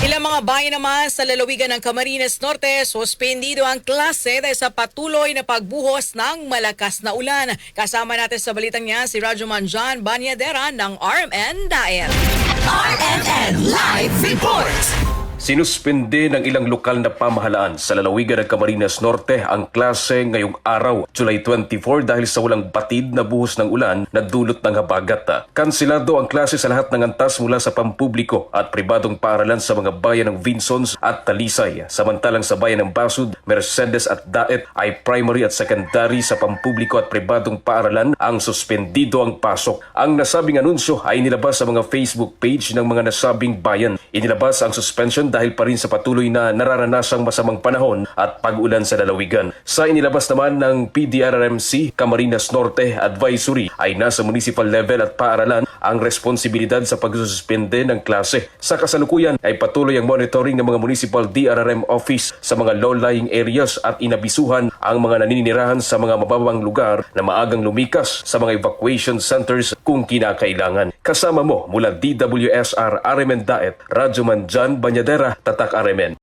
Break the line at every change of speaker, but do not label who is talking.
Ilang mga bayan naman sa lalawigan ng Camarines Norte, suspendido ang klase dahil sa patuloy na pagbuhos ng malakas na ulan. Kasama natin sa balitang niya si Rajuman John Banyadera ng RMN Daet.
RMN Live Report!
Sinuspende ng ilang lokal na pamahalaan sa lalawigan ng Camarines Norte ang klase ngayong araw, July 24 dahil sa walang batid na buhos ng ulan na dulot ng habagat. Kansilado ang klase sa lahat ng antas mula sa pampubliko at pribadong paaralan sa mga bayan ng Vinsons at Talisay. Samantalang sa bayan ng Basud, Mercedes at Daet ay primary at secondary sa pampubliko at pribadong paaralan ang suspendido ang pasok. Ang nasabing anunsyo ay nilabas sa mga Facebook page ng mga nasabing bayan. Inilabas ang suspension dahil pa rin sa patuloy na nararanasang masamang panahon at pag-ulan sa lalawigan. Sa inilabas naman ng PDRRMC, Camarines Norte Advisory ay nasa municipal level at paaralan ang responsibilidad sa pagsususpende ng klase. Sa kasalukuyan ay patuloy ang monitoring ng mga municipal DRRM office sa mga low-lying areas at inabisuhan ang mga naninirahan sa mga mababang lugar na maagang lumikas sa mga evacuation centers kung kinakailangan. Kasama mo mula DWSR RMN Daet, Rajuman John Banyadera, Tatak RMN.